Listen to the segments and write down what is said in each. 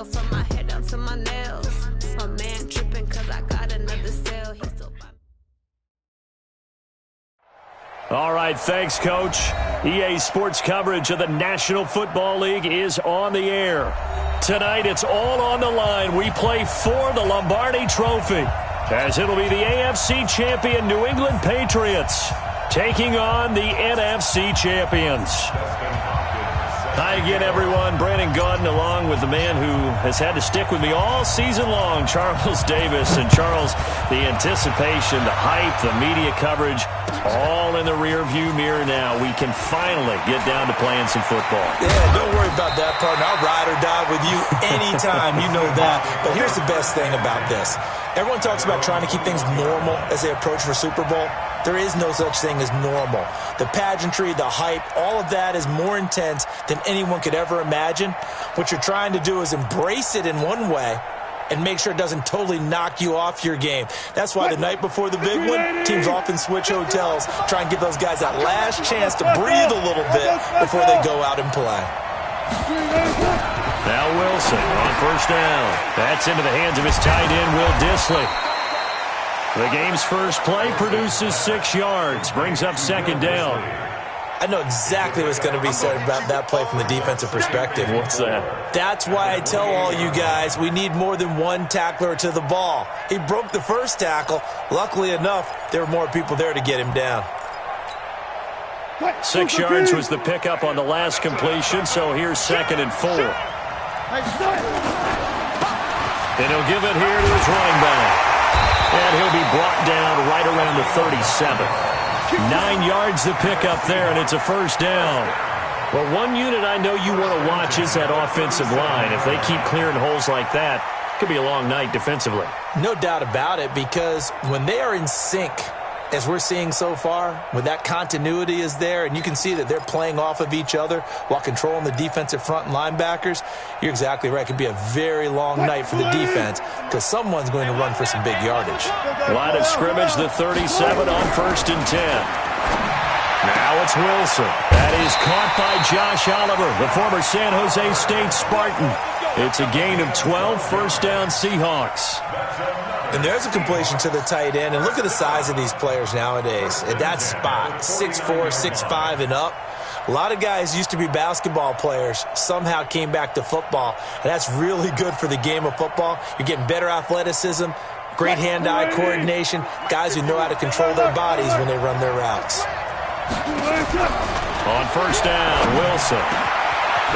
hell from my head down to my nails. My man tripping cause I got another sale. He still buy. All right, thanks, Coach. EA Sports coverage of the National Football League is on the air. Tonight, it's all on the line. We play for the Lombardi Trophy, as it'll be the AFC champion New England Patriots taking on the NFC champions. Hi again, everyone. Brandon Gaudin along with the man who has had to stick with me all season long, Charles Davis. And Charles, the anticipation, the hype, the media coverage, all in the rearview mirror now. We can finally get down to playing some football. Yeah, don't worry about that, partner. I'll ride or die with you anytime. You know that. But here's the best thing about this. Everyone talks about trying to keep things normal as they approach for Super Bowl. There is no such thing as normal. The pageantry, the hype, all of that is more intense than anyone could ever imagine. What you're trying to do is embrace it in one way and make sure it doesn't totally knock you off your game. That's why the night before the big one, teams often switch hotels, try and give those guys that last chance to breathe a little bit before they go out and play. Now Wilson on first down. That's into the hands of his tight end, Will Dissly. The game's first play produces 6 yards, brings up second down. I know exactly what's going to be said about that play from the defensive perspective. What's that? That's why I tell all you guys we need more than one tackler to the ball. He broke the first tackle. Luckily enough, there were more people there to get him down. 6 yards was the pickup on the last completion, so here's 2nd and 4. And he'll give it here to his running back. And he'll be brought down right around the 37. 9 yards the pickup there, and it's a first down. Well, one unit I know you want to watch is that offensive line. If they keep clearing holes like that, it could be a long night defensively. No doubt about it, because when they are in sync, as we're seeing so far, when that continuity is there, and you can see that they're playing off of each other while controlling the defensive front and linebackers, you're exactly right. It could be a very long night for the defense because someone's going to run for some big yardage. Line of scrimmage, the 37 on 1st and 10. Now it's Wilson. That is caught by Josh Oliver, the former San Jose State Spartan. It's a gain of 12, first down Seahawks. And there's a completion to the tight end. And look at the size of these players nowadays. At that spot, 6'4", 6'5", and up. A lot of guys used to be basketball players, somehow came back to football. And that's really good for the game of football. You're getting better athleticism, great hand-eye coordination, guys who know how to control their bodies when they run their routes. On first down, Wilson.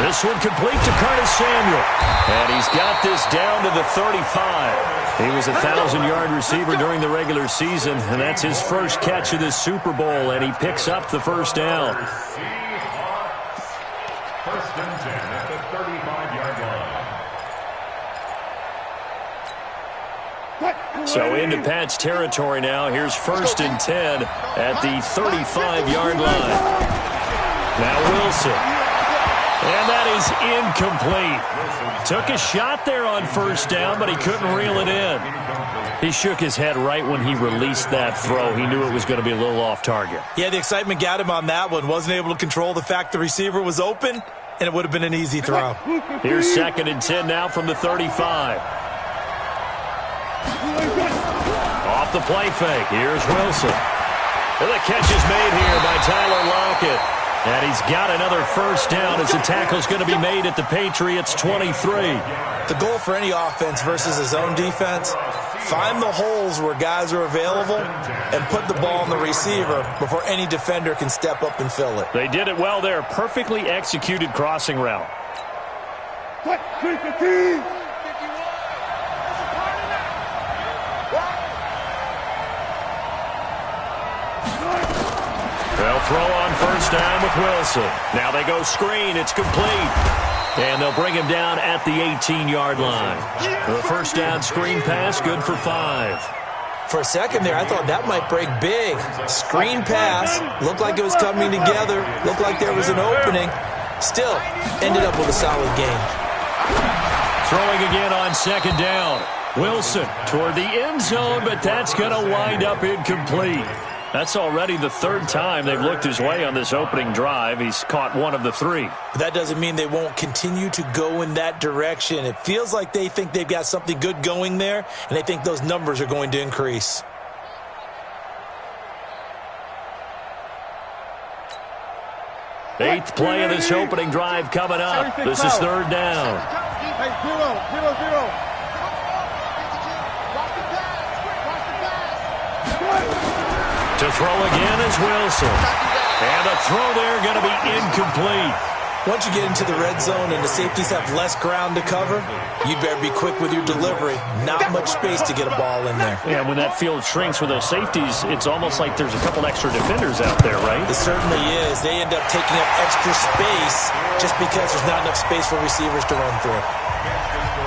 This one complete to Curtis Samuel. And he's got this down to the 35. He was a 1,000-yard receiver during the regular season, and that's his first catch of this Super Bowl, and he picks up the first down. First and 10 at the 35-yard line. So into Pat's territory now. Here's 1st and 10 at the 35-yard line. Now Wilson. And that is incomplete. Took a shot there on first down, but he couldn't reel it in. He shook his head right when he released that throw. He knew it was going to be a little off target. Yeah, the excitement got him on that one. Wasn't able to control the fact the receiver was open, and it would have been an easy throw. Here's 2nd and 10 now from the 35. Off the play fake. Here's Wilson. And the catch is made here by Tyler Lockett. And he's got another first down as the tackle's going to be made at the Patriots' 23. The goal for any offense versus his own defense, find the holes where guys are available and put the ball on the receiver before any defender can step up and fill it. They did it well there. Perfectly executed crossing route. They'll throw on first down with Wilson. Now they go screen. It's complete. And they'll bring him down at the 18-yard line. The first down screen pass, good for 5. For a second there, I thought that might break big. Screen pass. Looked like it was coming together. Looked like there was an opening. Still, ended up with a solid game. Throwing again on second down. Wilson toward the end zone, but that's going to wind up incomplete. That's already the third time they've looked his way on this opening drive. He's caught one of the three. But that doesn't mean they won't continue to go in that direction. It feels like they think they've got something good going there, and they think those numbers are going to increase. Eighth play of this opening drive coming up. This is third down. Hey, 0-0-0. To throw again is Wilson. And the throw there going to be incomplete. Once you get into the red zone and the safeties have less ground to cover, you better be quick with your delivery. Not much space to get a ball in there. Yeah, when that field shrinks with those safeties, it's almost like there's a couple extra defenders out there, right? It certainly is. They end up taking up extra space just because there's not enough space for receivers to run through.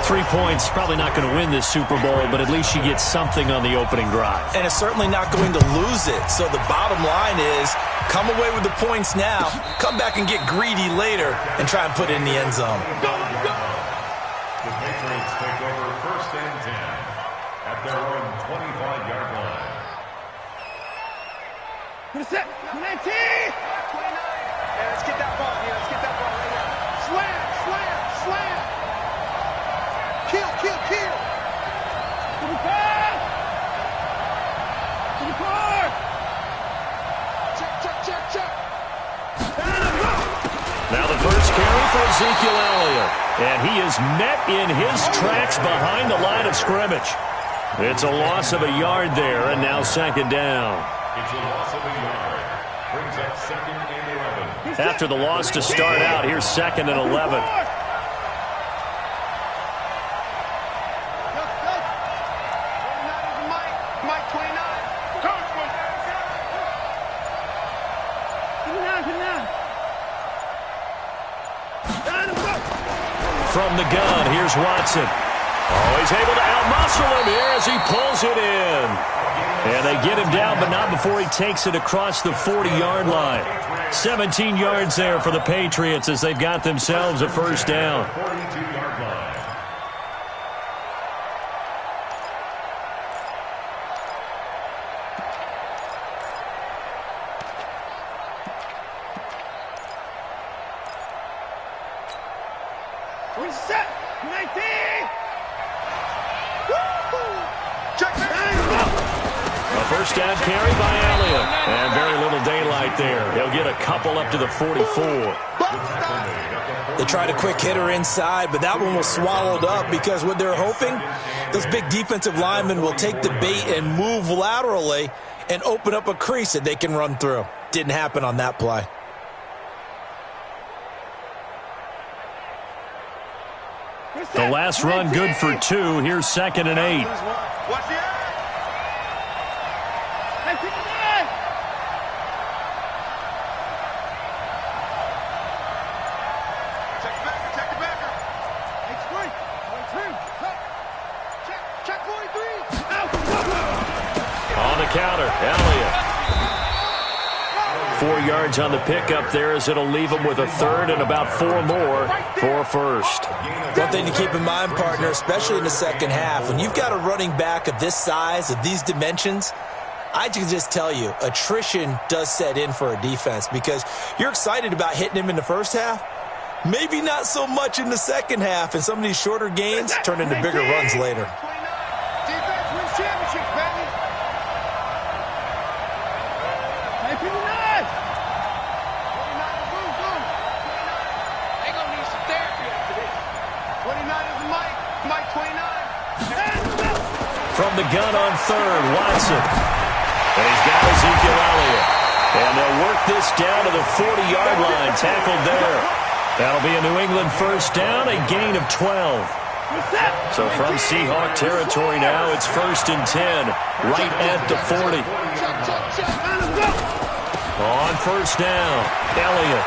3 points, probably not going to win this Super Bowl, but at least you get something on the opening drive. And it's certainly not going to lose it. So the bottom line is, come away with the points now, come back and get greedy later, and try and put it in the end zone. The Patriots take over first and 10 at their own 25-yard line. Set. 19. 29. Let's get that ball. Yeah, let's get that ball right now. Slam, slam, slam. Kill, kill, kill. To the pass. To the car. Check, check, check, check. Now the first carry for Ezekiel Elliott. And he is met in his tracks behind the line of scrimmage. It's a loss of a yard there, and now second down. It's a loss of a yard. Brings up second and 11. After the loss to start out, here's second and 11. From the gun, here's Watson. Oh, he's able to outmuscle him here as he pulls it in. And they get him down, but not before he takes it across the 40-yard line. 17 yards there for the Patriots as they've got themselves a first down. 42-yard line. Reset. 19. A first down carry by Elliott. And very little daylight there. He'll get a couple up to the 44. They tried a quick hitter inside, but that one was swallowed up because what they're hoping, those big defensive linemen will take the bait and move laterally and open up a crease that they can run through. Didn't happen on that play. The last run good for 2. Here's second and 8. Watch the eye. Hey, pick it up. Check the backer, check the backer. Hey, sprint. 1-2. Check 43. Out. On the counter, Elliott. 4 yards on the pickup there as it'll leave him with a third and about 4 more for first. One thing to keep in mind, partner, especially in the second half, when you've got a running back of this size, of these dimensions, I can just tell you, attrition does set in for a defense because you're excited about hitting him in the first half. Maybe not so much in the second half, and some of these shorter gains turn into bigger runs later. Defense wins championships, baby. Hey, pick it up. 29 is boom. They gonna need some therapy after this. 29 is Mike 29. From the gun on third, Watson. And he's got Ezekiel Elliott. And they'll work this down to the 40-yard line, tackled there. That'll be a New England first down, a gain of 12. So from Seahawk territory now, it's first and 10, right at the 40. On first down, Elliott.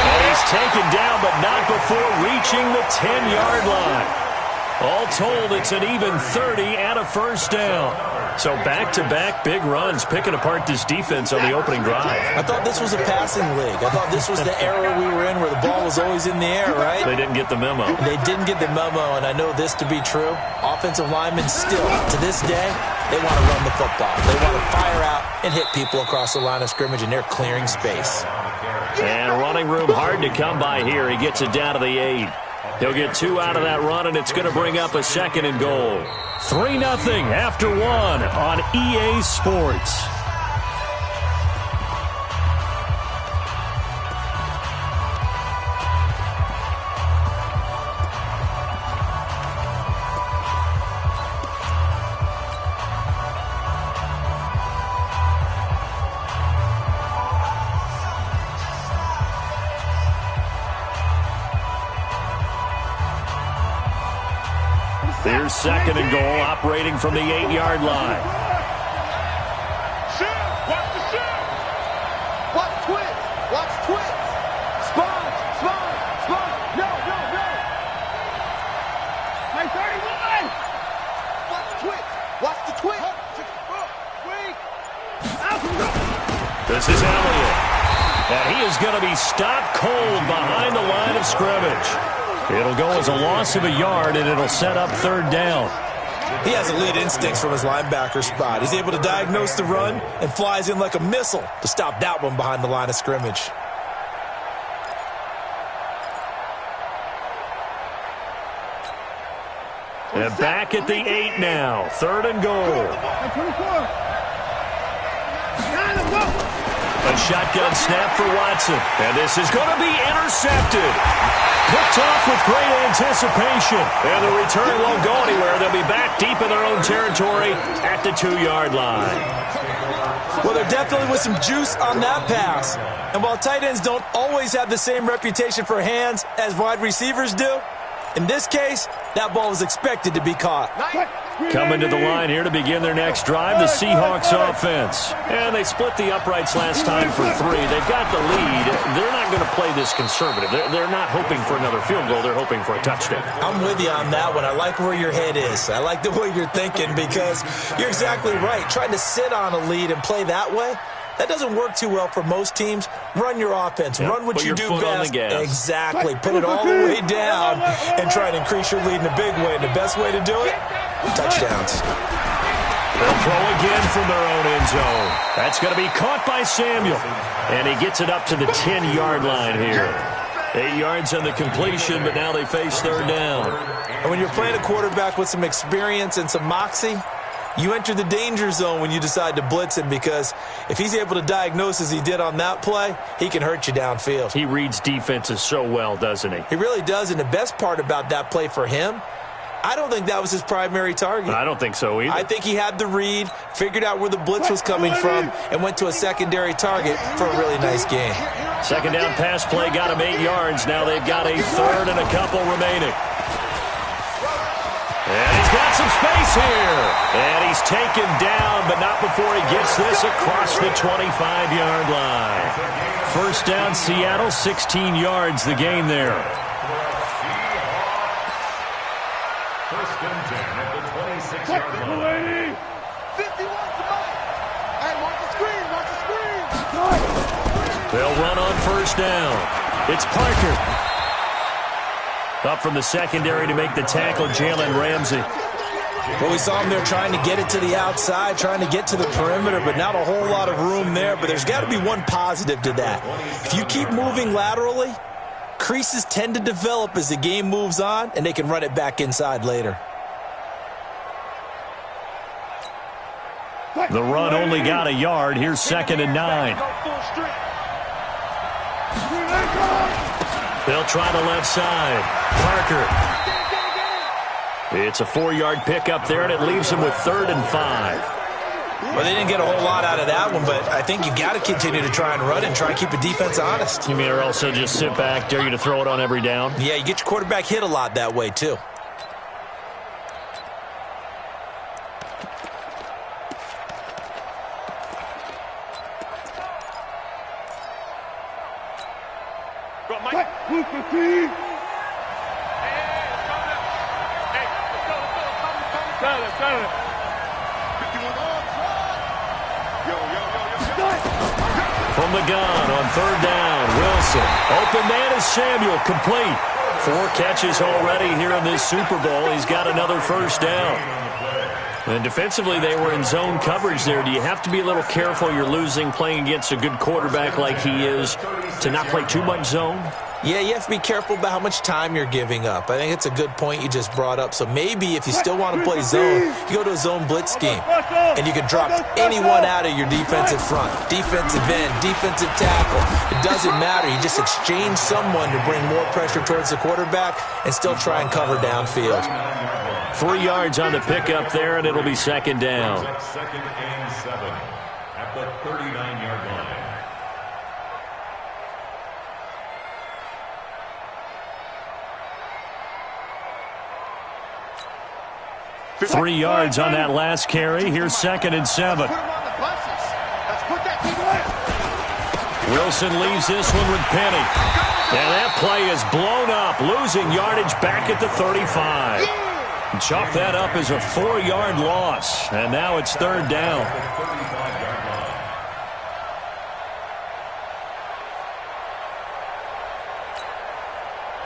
And he's taken down, but not before reaching the 10-yard line. All told, it's an even 30 and a first down. So back-to-back big runs, picking apart this defense on the opening drive. I thought this was a passing league. I thought this was the era we were in where the ball was always in the air, right? They didn't get the memo. They didn't get the memo, and I know this to be true. Offensive linemen still, to this day, they want to run the football. They want to fire out and hit people across the line of scrimmage, and they're clearing space. And running room hard to come by here. He gets it down to the 8. He'll get 2 out of that run, and it's going to bring up a second and goal. 3-0 after 1 on EA Sports. Here's second and goal, operating from the 8-yard line. Shoot! Watch the shoot! Watch twist! Watch twist! Sponge! Sponge! Sponge! No! No! No! My 31! Watch the twist! Watch the twist! Wait! This is Elliott. And he is going to be stopped cold behind the line of scrimmage. It'll go as a loss of a yard, and it'll set up third down. He has elite instincts from his linebacker spot. He's able to diagnose the run and flies in like a missile to stop that one behind the line of scrimmage. And back at the 8 now. Third and goal. A shotgun snap for Watson. And this is going to be intercepted. Picked off with great anticipation. And the return won't go anywhere. They'll be back deep in their own territory at the 2-yard line. Well, there definitely was some juice on that pass. And while tight ends don't always have the same reputation for hands as wide receivers do, in this case, that ball was expected to be caught. Coming to the line here to begin their next drive, the Seahawks offense. And they split the uprights last time for 3. They've got the lead. They're not going to play this conservative. They're not hoping for another field goal. They're hoping for a touchdown. I'm with you on that one. I like where your head is. I like the way you're thinking because you're exactly right. Trying to sit on a lead and play that way, that doesn't work too well for most teams. Run your offense. Yep. Run what Put you your do foot on best. the gas. Exactly. Put it all the way down and try and increase your lead in a big way. And the best way to do it, touchdowns. They'll throw again from their own end zone. That's going to be caught by Samuel. And he gets it up to the 10-yard line here. 8 yards on the completion, but now they face third down. And when you're playing a quarterback with some experience and some moxie, you enter the danger zone when you decide to blitz him because if he's able to diagnose as he did on that play, he can hurt you downfield. He reads defenses so well, doesn't he? He really does, and the best part about that play for him, I don't think that was his primary target. I don't think so either. I think he had the read, figured out where the blitz was coming from, and went to a secondary target for a really nice gain. Second down pass play got him 8 yards. Now they've got a third and a couple remaining. And he's got some space here. And he's taken down, but not before he gets this across the 25-yard line. First down, Seattle, 16 yards, the gain there. First and 10 at the 26-yard line. 51 to Mike. Hey, watch the screen. Watch the screen. They'll run on first down. It's Parker. Up from the secondary to make the tackle, Jalen Ramsey. Well, we saw him there trying to get it to the outside, trying to get to the perimeter, but not a whole lot of room there. But there's got to be one positive to that. If you keep moving laterally, creases tend to develop as the game moves on, and they can run it back inside later. The run only got a yard. Here's second and 9. They'll try the left side. Parker. It's a 4-yard pickup there, and it leaves him with 3rd and 5. Well, they didn't get a whole lot out of that one, but I think you got to continue to try and run and try and keep the defense honest. You mean or also just sit back, dare you to throw it on every down? Yeah, you get your quarterback hit a lot that way, too. From the gun on third down, Wilson. Open man is Samuel, complete. 4 catches already here in this Super Bowl. He's got another first down. And defensively, they were in zone coverage there. Do you have to be a little careful you're losing playing against a good quarterback like he is to not play too much zone? Yeah, you have to be careful about how much time you're giving up. I think it's a good point you just brought up. So maybe if you still want to play zone, you go to a zone blitz scheme. And you can drop anyone out of your defensive front. Defensive end, defensive tackle. It doesn't matter. You just exchange someone to bring more pressure towards the quarterback and still try and cover downfield. 3 yards on the pickup there, and it'll be second down. Second and 7 at the 39-yard line. 3 yards on that last carry. Here's second and 7. Wilson leaves this one with Penny. And that play is blown up, losing yardage back at the 35. Chalk that up as a 4-yard loss. And now it's third down.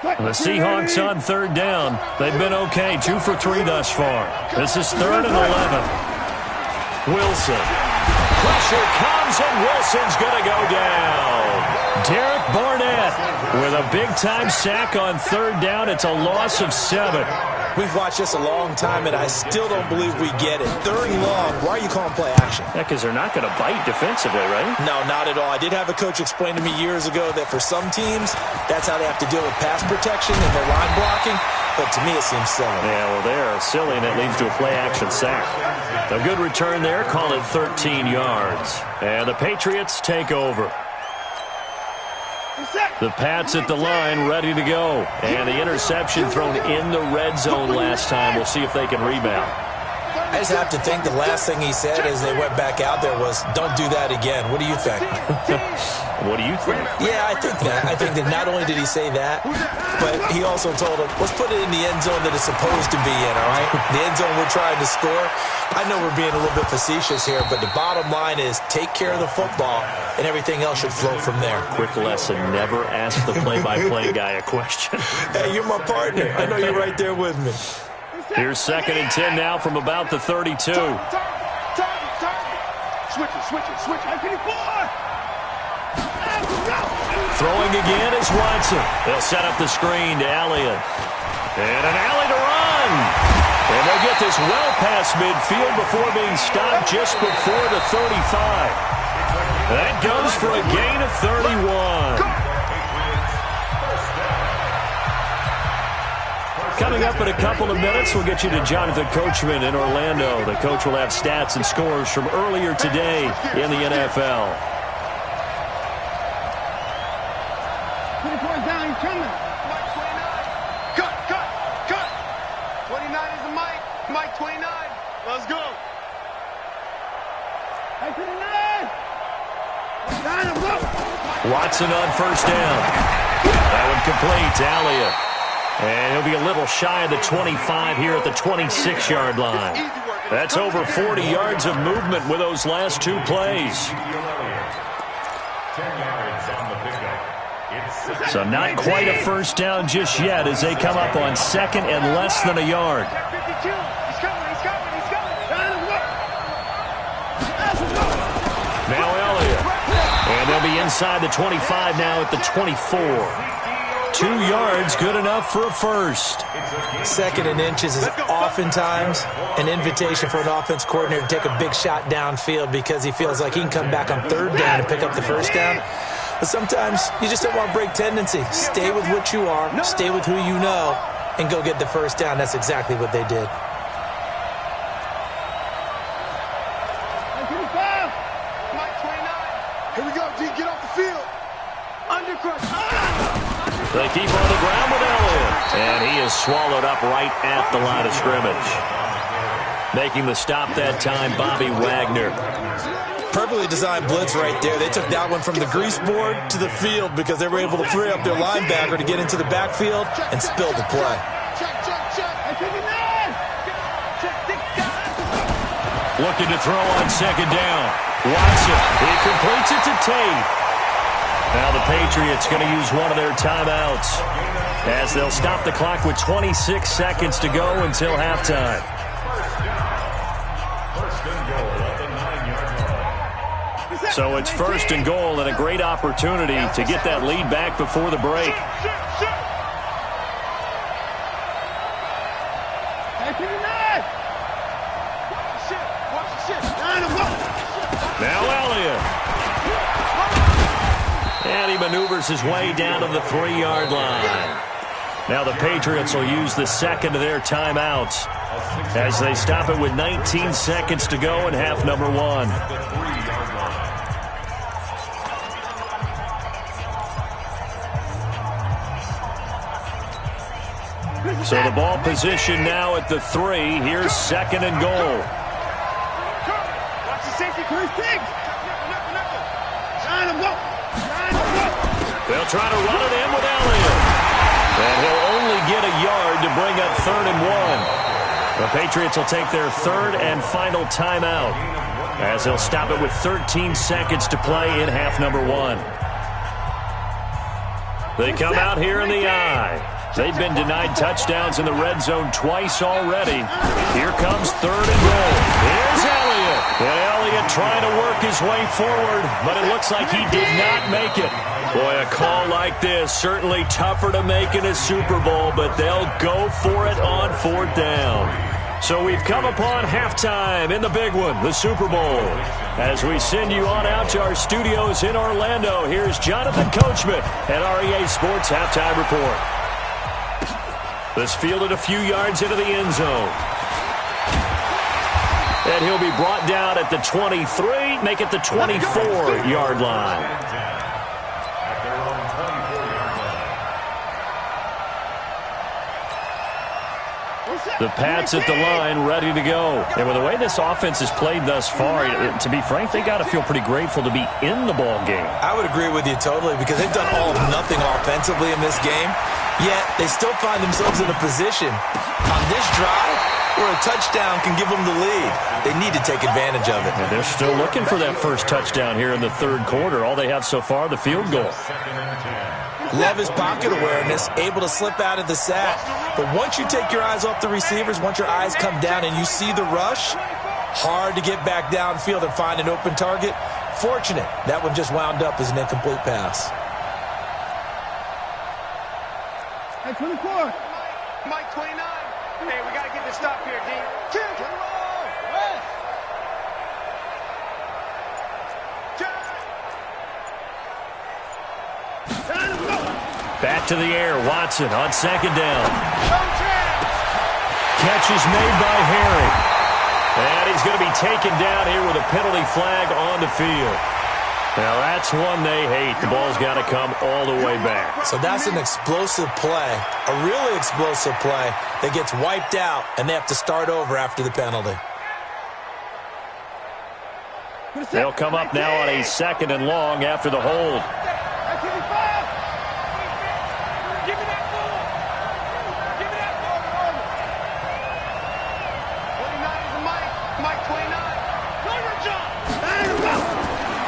The Seahawks on third down. They've been okay, 2 for 3 thus far. This is third and 11. Wilson. Pressure comes, and Wilson's going to go down. Derek Barnett with a big-time sack on third down. It's a loss of 7. We've watched this a long time, and I still don't believe we get it. Third and long. Why are you calling play action? Yeah, because they're not going to bite defensively, right? No, not at all. I did have a coach explain to me years ago that for some teams, that's how they have to deal with pass protection and their line blocking. But to me, it seems silly. Yeah, well, they're silly, and it leads to a play-action sack. A good return there. Call it 13 yards. And the Patriots take over. The Pats at the line, ready to go. And the interception thrown in the red zone last time. We'll see if they can rebound. I just have to think the last thing he said as they went back out there was, don't do that again. What do you think? What do you think? Yeah, I think that. I think that not only did he say that, but he also told him, let's put it in the end zone that it's supposed to be in, all right? The end zone we're trying to score. I know we're being a little bit facetious here, but the bottom line is take care of the football, and everything else should flow from there. Quick lesson, never ask the play-by-play guy a question. Hey, you're my partner. I know you're right there with me. Here's second and 10 now from about the 32. Switch it. Throwing again is Watson. They'll set up the screen to Elliott. And an alley to run. And they'll get this well past midfield before being stopped just before the 35. That goes for a gain of 31. Coming up in a couple of minutes, we'll get you to Jonathan Coachman in Orlando. The coach will have stats and scores from earlier today in the NFL. Put it down, he's coming. Mike 29. Cut. 29 is the Mike. Mike 29. Let's go. Mike 29. Watson on first down. That one complete to Elliott. And he'll be a little shy of the 25 here at the 26-yard line. That's over 40 yards of movement with those last 2 plays. 10 yards on the pickup. So not quite a first down just yet as they come up on second and less than a yard. Now Elliott. And they'll be inside the 25 now at the 24. 2 yards, good enough for a first. Second and inches is oftentimes an invitation for an offense coordinator to take a big shot downfield because he feels like he can come back on third down and pick up the first down. But sometimes you just don't want to break tendency. Stay with what you are, stay with who you know, and go get the first down. That's exactly what they did. Here we go, D. Get off the field. Undercrush. They keep on the ground with Elliott. And he is swallowed up right at the line of scrimmage. Making the stop that time, Bobby Wagner. Perfectly designed blitz right there. They took that one from the grease board to the field because they were able to free up their linebacker to get into the backfield and spill the play. Looking to throw on second down. Watson, he completes it to Tate. Now the Patriots going to use one of their timeouts as they'll stop the clock with 26 seconds to go until halftime. So it's first and goal and a great opportunity to get that lead back before the break. Now Elliott. And he maneuvers his way down to the 3-yard line. Now the Patriots will use the second of their timeouts as they stop it with 19 seconds to go in half number 1. So the ball position now at the 3. Here's second and goal. They'll try to run it in with Elliott. And he'll only get a yard to bring up 3rd and 1. The Patriots will take their 3rd and final timeout as they'll stop it with 13 seconds to play in half number 1. They come out here in the eye. They've been denied touchdowns in the red zone twice already. Here comes 3rd and goal. Here's Elliott. And Elliott trying to work his way forward, but it looks like he did not make it. Boy, a call like this, certainly tougher to make in a Super Bowl, but they'll go for it on 4th down. So we've come upon halftime in the big one, the Super Bowl. As we send you on out to our studios in Orlando, here's Jonathan Coachman at REA Sports Halftime Report. This fielded a few yards into the end zone. And he'll be brought down at the 23, make it the 24-yard line. The Pats at the line, ready to go. And with the way this offense has played thus far, to be frank, they got to feel pretty grateful to be in the ball game. I would agree with you totally because they've done all of nothing offensively in this game, yet they still find themselves in a position on this drive where a touchdown can give them the lead. They need to take advantage of it. And they're still looking for that first touchdown here in the 3rd quarter. All they have so far, the field goal. Love his pocket awareness, able to slip out of the sack. But once you take your eyes off the receivers, once your eyes come down and you see the rush, hard to get back downfield and find an open target. Fortunate, that one just wound up as an incomplete pass. Hey, 24. Mike, 29. Hey, we got to get this stop here, D. Kill. Back to the air, Watson on second down. Catch is made by Harry. And he's going to be taken down here with a penalty flag on the field. Now that's one they hate. The ball's got to come all the way back. So that's an explosive play, a really explosive play that gets wiped out, and they have to start over after the penalty. They'll come up now on a 2nd and long after the hold.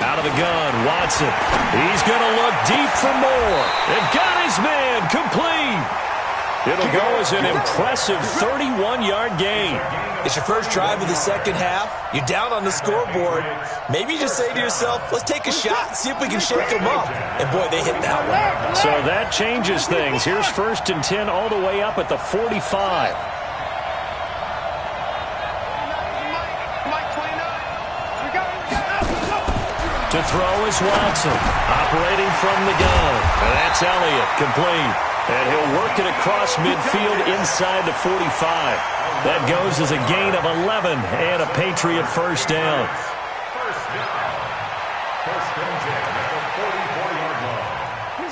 Out of the gun, Watson. He's going to look deep for more. And got his man complete. It'll go as an impressive 31-yard gain. It's your first drive of the second half. You're down on the scoreboard. Maybe you just say to yourself, let's take a shot, see if we can shake them up. And, boy, they hit that one. So that changes things. Here's 1st and 10 all the way up at the 45. To throw is Watson, operating from the gun. And that's Elliott, complete. And he'll work it across midfield inside the 45. That goes as a gain of 11 and a Patriot first down.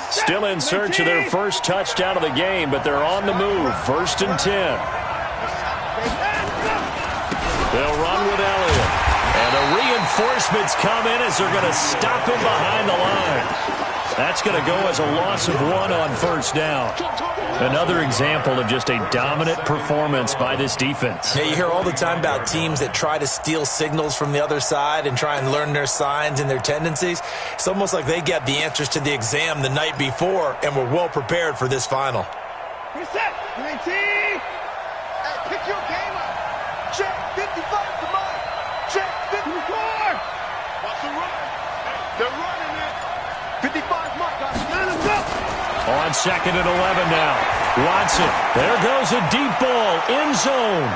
Still in search of their first touchdown of the game, but they're on the move. 1st and 10. They'll run with Elliott. And the reinforcements come in as they're going to stop him behind the line. That's going to go as a loss of 1 on first down. Another example of just a dominant performance by this defense. Yeah, you hear all the time about teams that try to steal signals from the other side and try and learn their signs and their tendencies. It's almost like they get the answers to the exam the night before and were well prepared for this final. Reset. 19. Hey, pick your game up. Check. 55 to mine. Check. 54. Watch the run. They're running it. 55 mark. Line us up. On 2nd and 11 now. Watson. There goes a deep ball. End zone.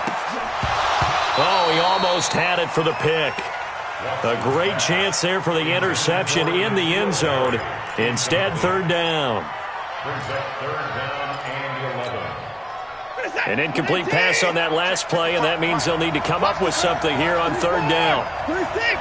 Oh, he almost had it for the pick. A great chance there for the interception in the end zone. Instead, 3rd down. Brings up 3rd down and 11. An incomplete pass on that last play, and that means they'll need to come up with something here on 3rd down. 26.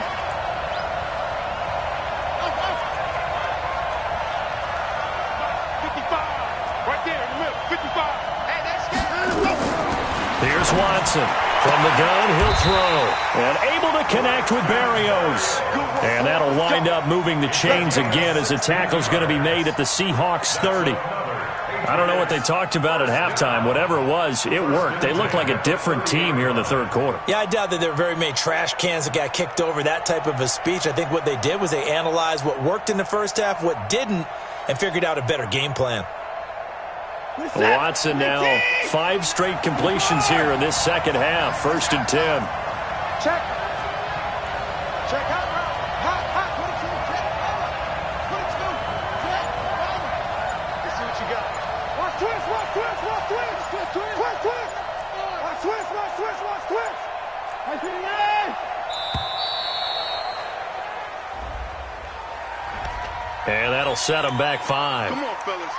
Here's Watson. From the gun, he'll throw. And able to connect with Berrios. And that'll wind up moving the chains again as the tackle's going to be made at the Seahawks 30. I don't know what they talked about at halftime. Whatever it was, it worked. They looked like a different team here in the 3rd quarter. Yeah, I doubt that there were very many trash cans that got kicked over, that type of a speech. I think what they did was they analyzed what worked in the first half, what didn't, and figured out a better game plan. Watson now 5 straight completions here in this 2nd half. 1st and 10. Check. Check out. Hot. 22. Check. 22. Check. Let's see what you got. Watch twist. Watch twist. Watch twist. Twist. Twist. Twist. Watch twist. Watch twist. Watch twist. Watch twist. And that'll set them back 5. Come on, fellas.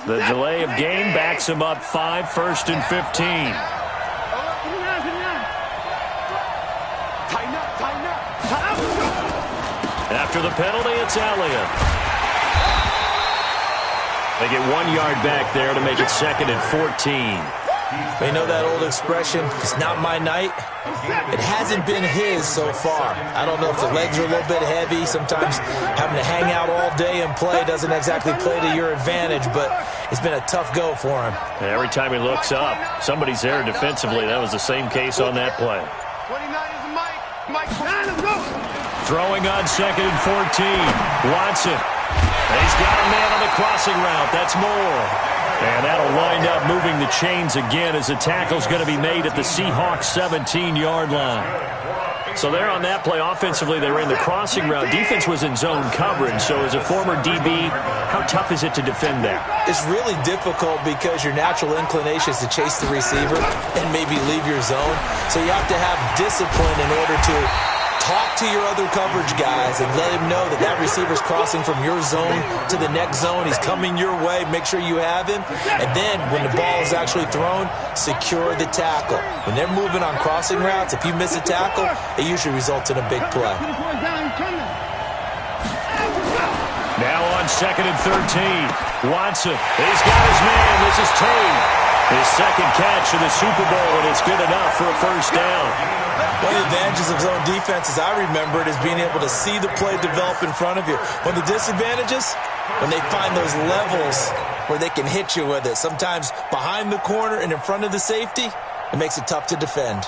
The delay of game backs him up 5, 1st and 15. After the penalty, it's Elliott. They get 1 yard back there to make it 2nd and 14. They know that old expression, it's not my night. It hasn't been his so far. I don't know if the legs are a little bit heavy. Sometimes having to hang out all day and play doesn't exactly play to your advantage, but it's been a tough go for him. Every time he looks up, somebody's there defensively. That was the same case on that play. 29 is Mike. Throwing on 2nd and 14. Watson. He's got a man on the crossing route. That's Moore. And that'll wind up moving the chains again as the tackle's going to be made at the Seahawks 17-yard line. So there on that play, offensively, they ran the crossing route. Defense was in zone coverage. So as a former DB, how tough is it to defend that? It's really difficult because your natural inclination is to chase the receiver and maybe leave your zone. So you have to have discipline in order to talk to your other coverage guys and let him know that that receiver's crossing from your zone to the next zone. He's coming your way. Make sure you have him. And then when the ball is actually thrown, secure the tackle. When they're moving on crossing routes, if you miss a tackle, it usually results in a big play. Now on 2nd and 13. Watson. He's got his man. This is Tate. His 2nd catch in the Super Bowl, and it's good enough for a 1st down. One of the advantages of zone defense, as I remember it, is being able to see the play develop in front of you. One of the disadvantages, when they find those levels where they can hit you with it. Sometimes behind the corner and in front of the safety, it makes it tough to defend.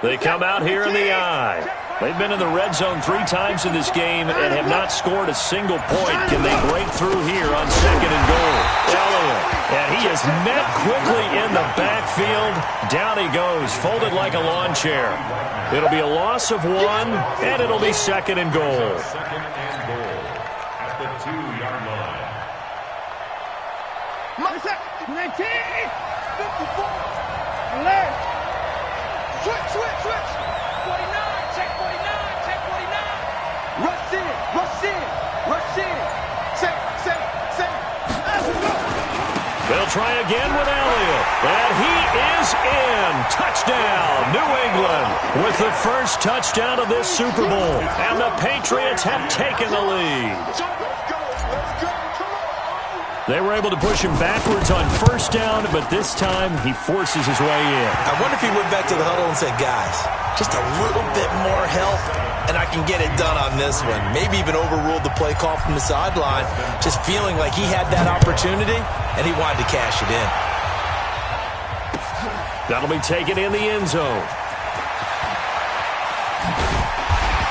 They come out here in the eye. They've been in the red zone 3 times in this game and have not scored a single point. Can they break through here on 2nd and goal? Elliott. And he is met quickly in the backfield. Down he goes, folded like a lawn chair. It'll be a loss of 1, and it'll be 2nd and goal. 2nd and goal at the 2-yard line. 19, 54, alert. Switch. 49, check 49, check 49. Rush in. Say. They'll try again with Elliott. And he is in. Touchdown, New England, with the first touchdown of this Super Bowl. And the Patriots have taken the lead. They were able to push him backwards on first down, but this time he forces his way in. I wonder if he went back to the huddle and said, guys, just a little bit more help, and I can get it done on this one. Maybe even overruled the play call from the sideline, just feeling like he had that opportunity, and he wanted to cash it in. That'll be taken in the end zone.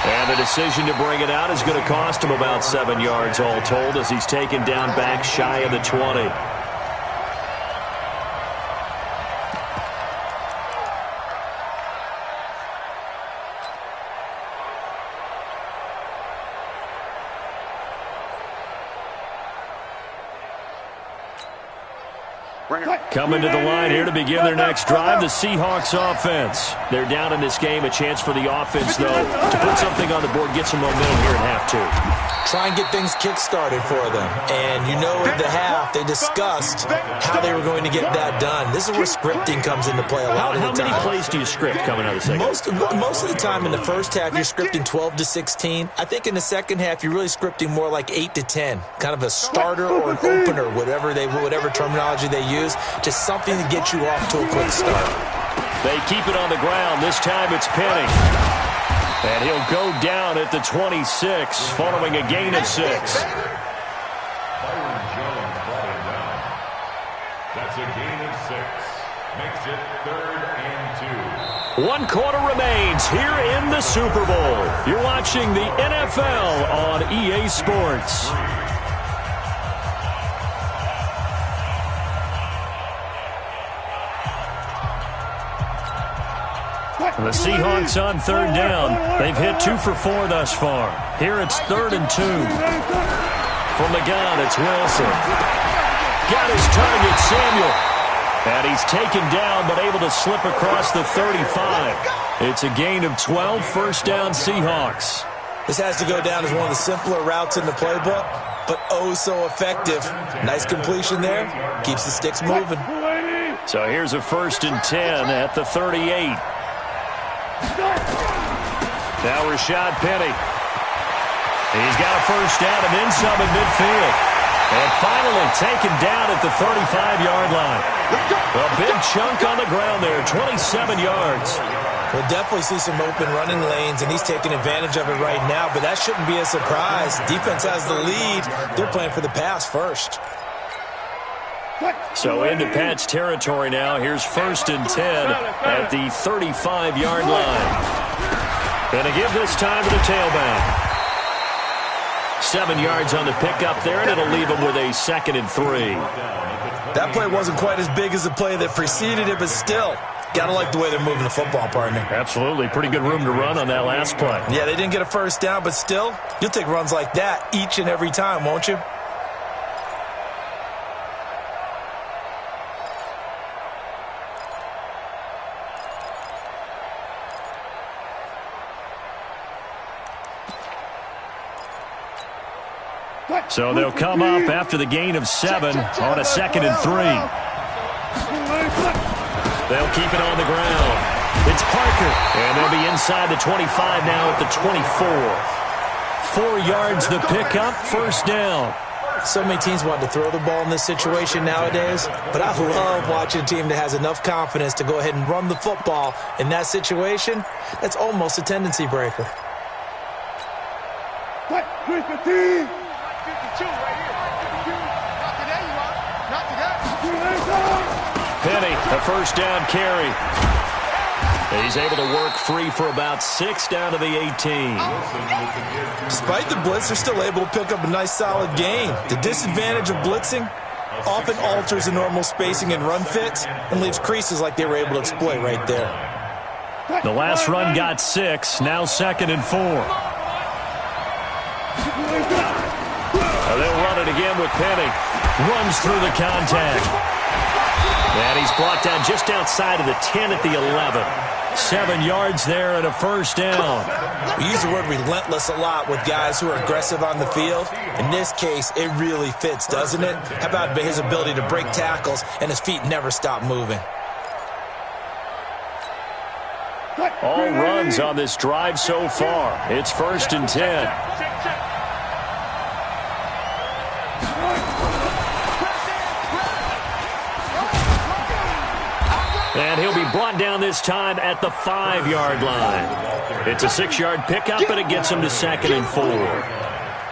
And the decision to bring it out is going to cost him about 7 yards all told as he's taken down back shy of the 20. Coming to the line here to begin their next drive, the Seahawks offense. They're down in this game. A chance for the offense, though, to put something on the board, get some momentum here in half two. Try and get things kick-started for them. And you know in the half, they discussed how they were going to get that done. This is where scripting comes into play a lot of the time. How many plays do you script coming out of the second? Most of the time in the first half, you're scripting 12 to 16. I think in the second half, you're really scripting more like 8 to 10. Kind of a starter or an opener, whatever terminology they use. Just something to get you off to a quick start. They keep it on the ground. This time it's Penny. And he'll go down at the 26 following a gain of 6. Byron Jones brought him down. That's a gain of 6. Makes it 3rd and 2. 1 quarter remains here in the Super Bowl. You're watching the NFL on EA Sports. The Seahawks on 3rd down. They've hit 2 for 4 thus far. Here it's 3rd and 2. From the gun, it's Wilson. Got his target, Samuel. And he's taken down, but able to slip across the 35. It's a gain of 12, first down Seahawks. This has to go down as one of the simpler routes in the playbook, but oh so effective. Nice completion there. Keeps the sticks moving. So here's a 1st and 10 at the 38. Now Rashad Penny. He's got a first down and then some in midfield. And finally taken down at the 35-yard line. A big chunk on the ground there, 27 yards. We'll definitely see some open running lanes, and he's taking advantage of it right now, but that shouldn't be a surprise. Defense has the lead. They're playing for the pass first. So into Pat's territory now. Here's 1st and 10 at the 35-yard line. And again this time to the tailback. 7 yards on the pickup there, and it'll leave him with a 2nd and 3. That play wasn't quite as big as the play that preceded it, but still, gotta like the way they're moving the football, partner. Absolutely. Pretty good room to run on that last play. Yeah, they didn't get a first down, but still, you'll take runs like that each and every time, won't you? So they'll come up after the gain of 7 on a 2nd and 3. They'll keep it on the ground. It's Parker, and they'll be inside the 25 now at the 24. 4 yards the pickup, first down. So many teams want to throw the ball in this situation nowadays, but I love watching a team that has enough confidence to go ahead and run the football in that situation. That's almost a tendency breaker. Penny, a first down carry. He's able to work free for about 6 down to the 18. Despite the blitz, they're still able to pick up a nice solid gain. The disadvantage of blitzing often alters the normal spacing and run fits and leaves creases like they were able to exploit right there. The last run got 6, now 2nd and 4. They'll run it again with Penny. Runs through the contact. And he's brought down just outside of the 10 at the 11. 7 yards there and a first down. We use the word relentless a lot with guys who are aggressive on the field. In this case, it really fits, doesn't it? How about his ability to break tackles and his feet never stop moving? All runs on this drive so far. It's 1st and 10. And he'll be brought down this time at the 5-yard line. It's a 6-yard pickup, and it gets him to 2nd and 4.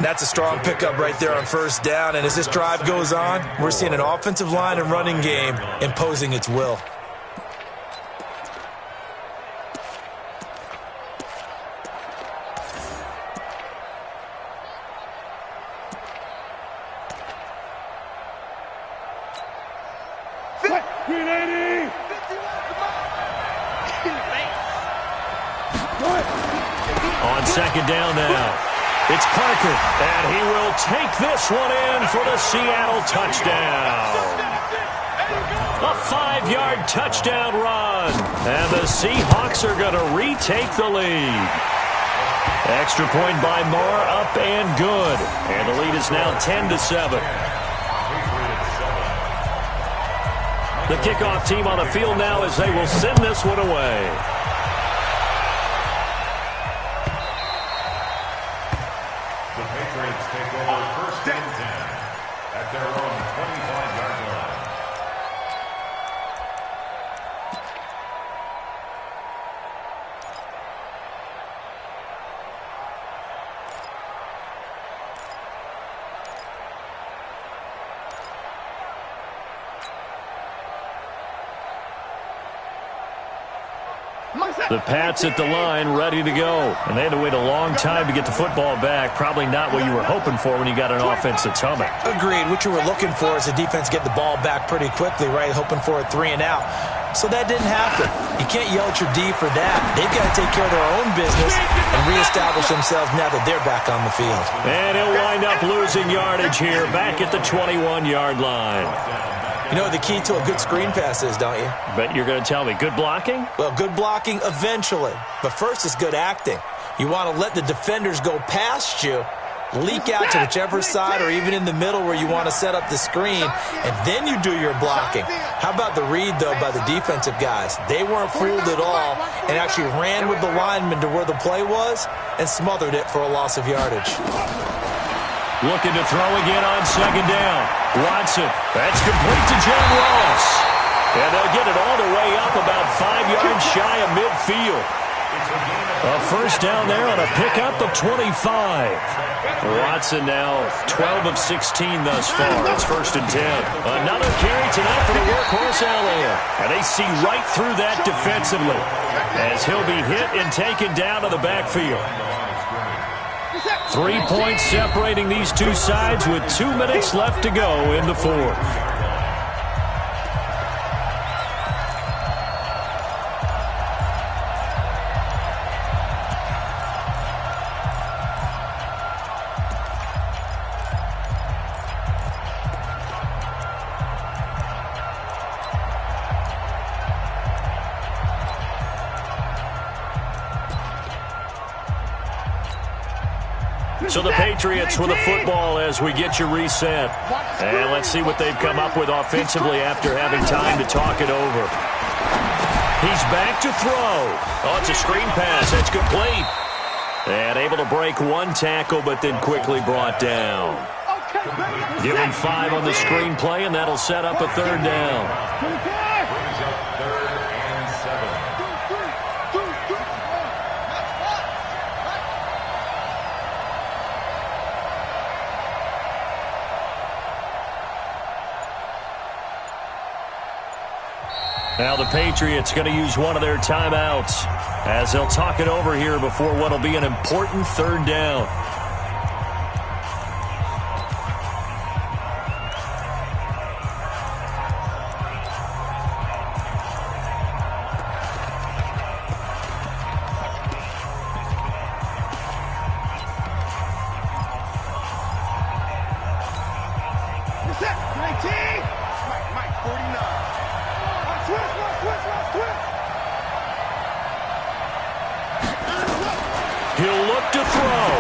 That's a strong pickup right there on 1st down. And as this drive goes on, we're seeing an offensive line and running game imposing its will. On 2nd down now, it's Parker, and he will take this one in for the Seattle touchdown. A 5-yard touchdown run, and the Seahawks are going to retake the lead. Extra point by Moore, up and good, and the lead is now 10-7. The kickoff team on the field now as they will send this one away. The Patriots take over 1st and 10 at their own 25-yard line. The Pats at the line, ready to go. And they had to wait a long time to get the football back. Probably not what you were hoping for when you got an offense that's humming. Agreed. What you were looking for is the defense get the ball back pretty quickly, right? Hoping for a 3 and out. So that didn't happen. You can't yell at your D for that. They've got to take care of their own business and reestablish themselves now that they're back on the field. And he'll wind up losing yardage here, back at the 21-yard line. You know what the key to a good screen pass is, don't you? But you're going to tell me, good blocking? Well, good blocking eventually. But first is good acting. You want to let the defenders go past you, leak out to whichever side or even in the middle where you want to set up the screen, and then you do your blocking. How about the read, though, by the defensive guys? They weren't fooled at all and actually ran with the lineman to where the play was and smothered it for a loss of yardage. Looking to throw again on 2nd down. Watson, that's complete to John Ross. And they'll get it all the way up about 5 yards shy of midfield. A 1st down there on a pickup of 25. Watson now 12 of 16 thus far. It's 1st and 10. Another carry tonight for the workhorse Allen. And they see right through that defensively as he'll be hit and taken down to the backfield. 3 points separating these two sides with 2 minutes left to go in the 4th. So the Patriots with the football as we get you reset. And let's see what they've come up with offensively after having time to talk it over. He's back to throw. Oh, it's a screen pass. That's complete. And able to break one tackle, but then quickly brought down. Give him 5 on the screen play, and that'll set up a 3rd down. Now the Patriots going to use one of their timeouts as they'll talk it over here before what will be an important 3rd down. look to throw.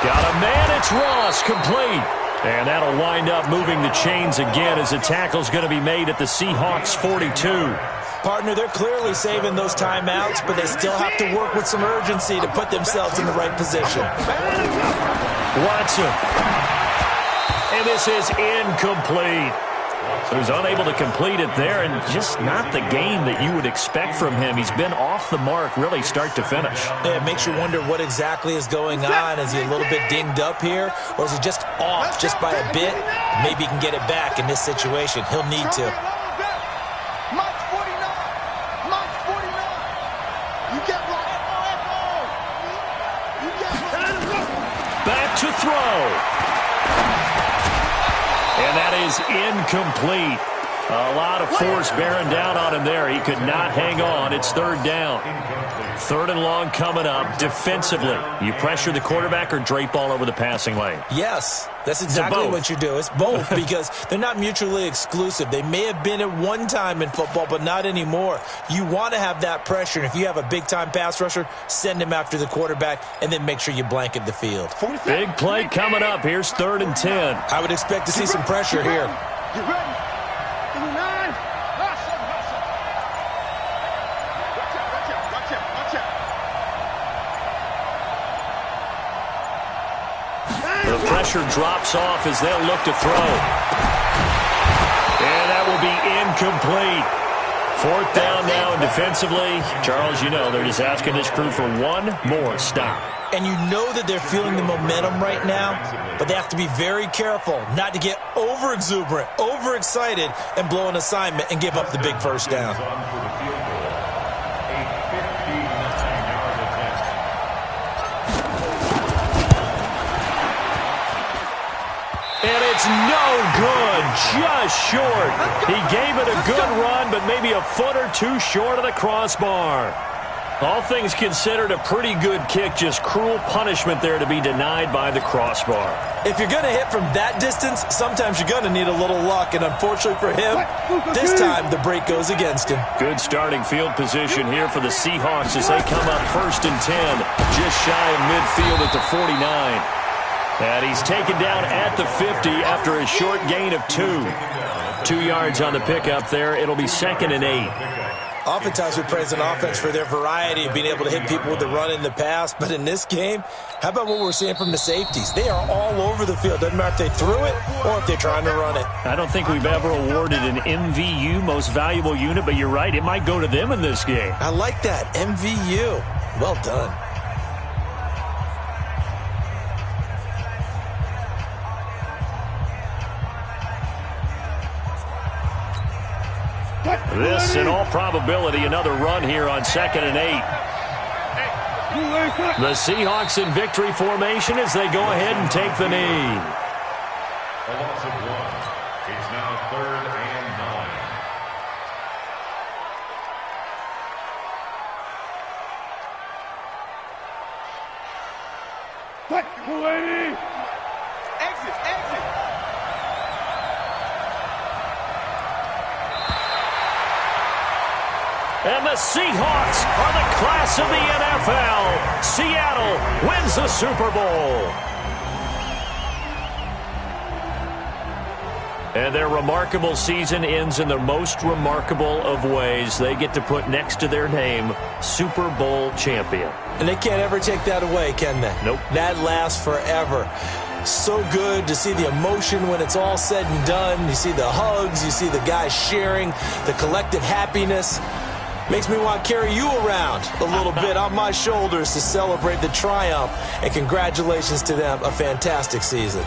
Got a man, it's Ross, complete. And that'll wind up moving the chains again as the tackle's going to be made at the Seahawks 42. Partner, they're clearly saving those timeouts, but they still have to work with some urgency to put themselves in the right position. Watson. And this is incomplete. So he's unable to complete it there, and just not the game that you would expect from him. He's been off the mark really start to finish. Yeah, it makes you wonder what exactly is going on. Is he a little bit dinged up here, or is he just off just by a bit? Maybe he can get it back in this situation. He'll need to. Back to throw. And that is incomplete. A lot of force bearing down on him there. He could not hang on. It's third down. Third and long coming up. Defensively, you pressure the quarterback or drape all over the passing lane? Yes, that's exactly what you do. It's both because they're not mutually exclusive. They may have been at one time in football, but not anymore. You want to have that pressure. And if you have a big-time pass rusher, send him after the quarterback and then make sure you blanket the field. Big play coming up. Here's 3rd and 10. I would expect to see some pressure here. Get ready. 9. Watch out. The pressure drops off as they'll look to throw. And that will be incomplete. 4th down now, and defensively, Charles, you know, they're just asking this crew for one more stop. And you know that they're feeling the momentum right now, but they have to be very careful not to get over-exuberant, overexcited, and blow an assignment and give up the big first down. And it's no good, just short. He gave it a good run, but maybe a foot or two short of the crossbar. All things considered, a pretty good kick, just cruel punishment there to be denied by the crossbar. If you're going to hit from that distance, sometimes you're going to need a little luck, and unfortunately for him, this time the break goes against him. Good starting field position here for the Seahawks as they come up 1st and 10, just shy of midfield at the 49. And he's taken down at the 50 after a short gain of 2. 2 yards on the pickup there. It'll be 2nd and 8. Oftentimes we praise an offense for their variety of being able to hit people with the run in the pass, but in this game, how about what we're seeing from the safeties? They are all over the field. Doesn't matter if they threw it or if they're trying to run it. I don't think we've ever awarded an MVU, most valuable unit, but you're right, it might go to them in this game. I like that, MVU. Well done. This, in all probability, another run here on 2nd and 8. The Seahawks in victory formation as they go ahead and take the knee. A loss of 1. It's now 3rd and 9. What? Exit. And the Seahawks are the class of the NFL. Seattle wins the Super Bowl. And their remarkable season ends in the most remarkable of ways. They get to put next to their name, Super Bowl champion. And they can't ever take that away, can they? Nope. That lasts forever. So good to see the emotion when it's all said and done. You see the hugs, you see the guys sharing, the collective happiness. Makes me want to carry you around a little bit on my shoulders to celebrate the triumph. And congratulations to them, a fantastic season.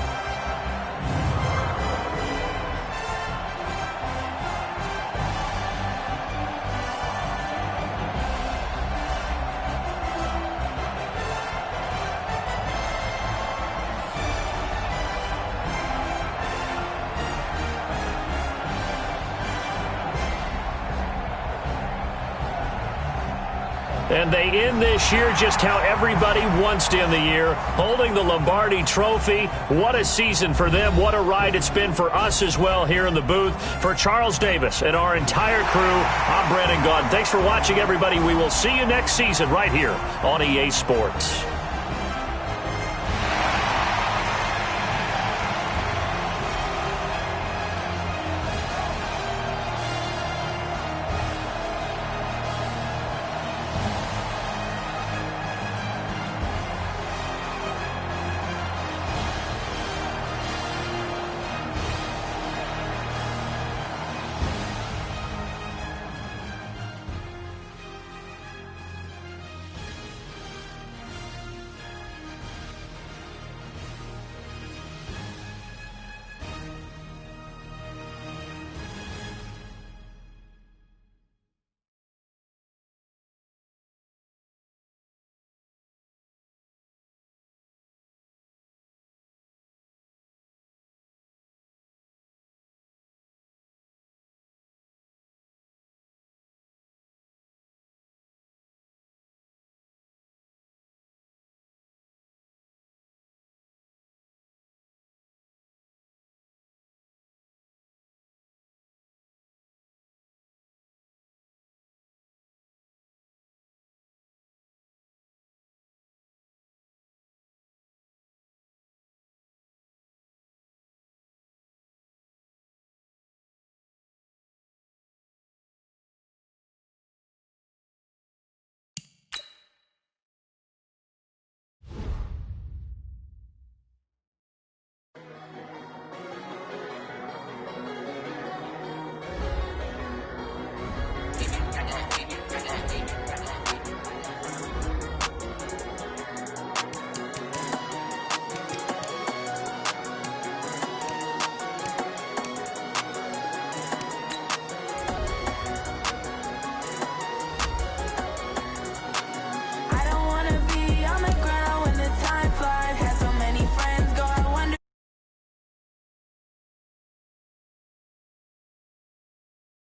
And they end this year just how everybody wants to end the year, holding the Lombardi Trophy. What a season for them. What a ride it's been for us as well here in the booth. For Charles Davis and our entire crew, I'm Brandon Gaudin. Thanks for watching, everybody. We will see you next season right here on EA Sports.